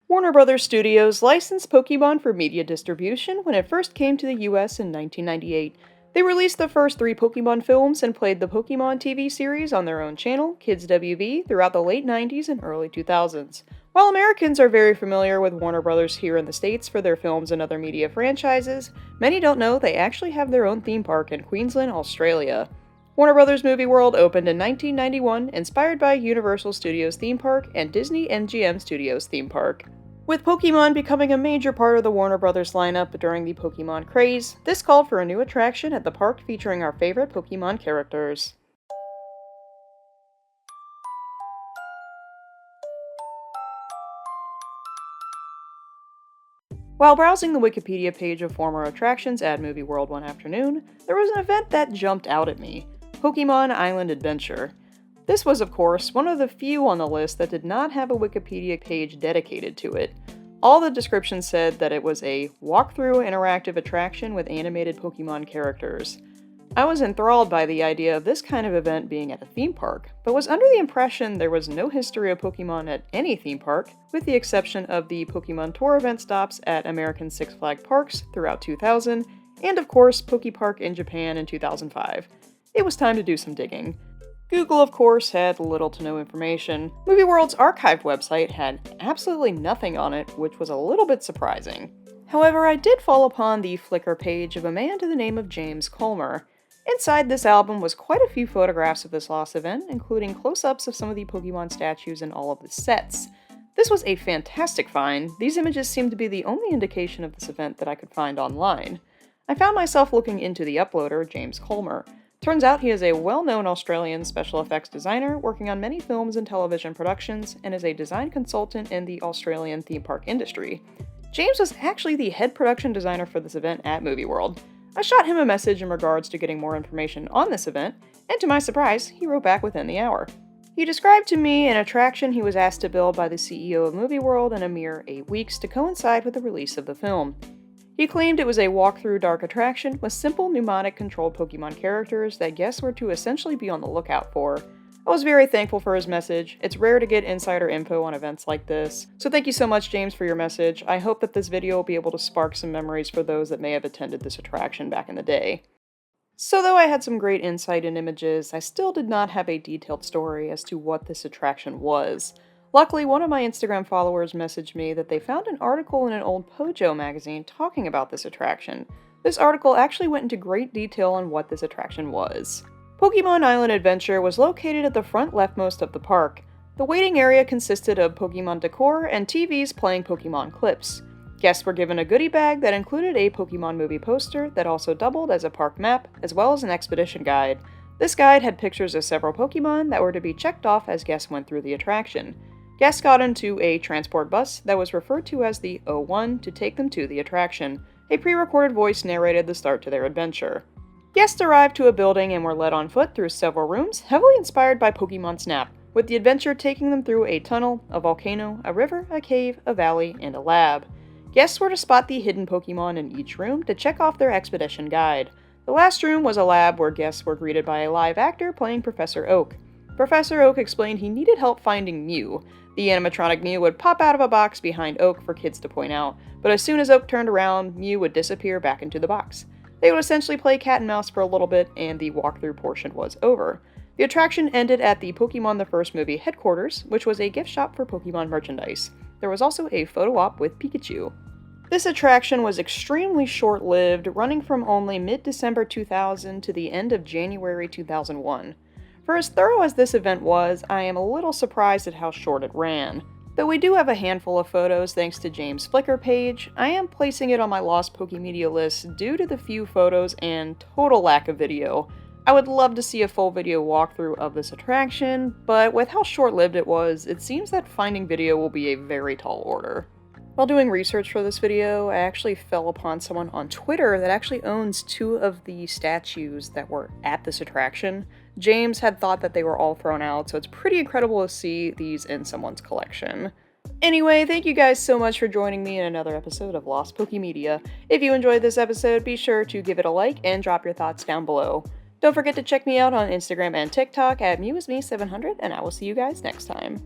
Warner Bros. Studios licensed Pokémon for media distribution when it first came to the US in 1998. They released the first 3 Pokémon films and played the Pokémon TV series on their own channel, Kids WB, throughout the late 90s and early 2000s. While Americans are very familiar with Warner Bros. Here in the States for their films and other media franchises, many don't know they actually have their own theme park in Queensland, Australia. Warner Bros. Movie World opened in 1991, inspired by Universal Studios theme park and Disney MGM Studios theme park. With Pokémon becoming a major part of the Warner Bros. Lineup during the Pokémon craze, this called for a new attraction at the park featuring our favorite Pokémon characters. While browsing the Wikipedia page of former attractions at Movie World one afternoon, there was an event that jumped out at me: Pokémon Island Adventure. This was, of course, one of the few on the list that did not have a Wikipedia page dedicated to it. All the descriptions said that it was a walkthrough interactive attraction with animated Pokémon characters. I was enthralled by the idea of this kind of event being at a theme park, but was under the impression there was no history of Pokémon at any theme park, with the exception of the Pokémon Tour event stops at American Six Flags parks throughout 2000, and of course Poképark in Japan in 2005. It was time to do some digging. Google, of course, had little to no information. Movie World's archived website had absolutely nothing on it, which was a little bit surprising. However, I did fall upon the Flickr page of a man to the name of James Colmer. Inside this album was quite a few photographs of this lost event, including close-ups of some of the Pokemon statues and all of the sets. This was a fantastic find. These images seemed to be the only indication of this event that I could find online. I found myself looking into the uploader, James Colmer. Turns out he is a well-known Australian special effects designer working on many films and television productions and is a design consultant in the Australian theme park industry. James was actually the head production designer for this event at Movie World. I shot him a message in regards to getting more information on this event, and to my surprise, he wrote back within the hour. He described to me an attraction he was asked to build by the CEO of Movie World in a mere 8 weeks to coincide with the release of the film. He claimed it was a walk-through dark attraction with simple pneumatic-controlled Pokemon characters that guests were to essentially be on the lookout for. I was very thankful for his message. It's rare to get insider info on events like this. So thank you so much, James, for your message. I hope that this video will be able to spark some memories for those that may have attended this attraction back in the day. So though I had some great insight and images, I still did not have a detailed story as to what this attraction was. Luckily, one of my Instagram followers messaged me that they found an article in an old Pojo magazine talking about this attraction. This article actually went into great detail on what this attraction was. Pokémon Island Adventure was located at the front leftmost of the park. The waiting area consisted of Pokémon decor and TVs playing Pokémon clips. Guests were given a goodie bag that included a Pokémon movie poster that also doubled as a park map, as well as an expedition guide. This guide had pictures of several Pokémon that were to be checked off as guests went through the attraction. Guests got into a transport bus that was referred to as the O1 to take them to the attraction. A pre-recorded voice narrated the start to their adventure. Guests arrived to a building and were led on foot through several rooms, heavily inspired by Pokémon Snap, with the adventure taking them through a tunnel, a volcano, a river, a cave, a valley, and a lab. Guests were to spot the hidden Pokémon in each room to check off their expedition guide. The last room was a lab where guests were greeted by a live actor playing Professor Oak. Professor Oak explained he needed help finding Mew. The animatronic Mew would pop out of a box behind Oak for kids to point out, but as soon as Oak turned around, Mew would disappear back into the box. They would essentially play cat and mouse for a little bit, and the walkthrough portion was over. The attraction ended at the Pokémon the First Movie headquarters, which was a gift shop for Pokémon merchandise. There was also a photo op with Pikachu. This attraction was extremely short-lived, running from only mid-December 2000 to the end of January 2001. For as thorough as this event was, I am a little surprised at how short it ran. Though we do have a handful of photos thanks to James' Flickr page, I am placing it on my Lost PokéMedia list due to the few photos and total lack of video. I would love to see a full video walkthrough of this attraction, but with how short-lived it was, it seems that finding video will be a very tall order. While doing research for this video, I actually fell upon someone on Twitter that actually owns 2 of the statues that were at this attraction. James had thought that they were all thrown out, so it's pretty incredible to see these in someone's collection. Anyway, thank you guys so much for joining me in another episode of Lost PokéMedia. If you enjoyed this episode, be sure to give it a like and drop your thoughts down below. Don't forget to check me out on Instagram and TikTok at MewIsMe700, and I will see you guys next time.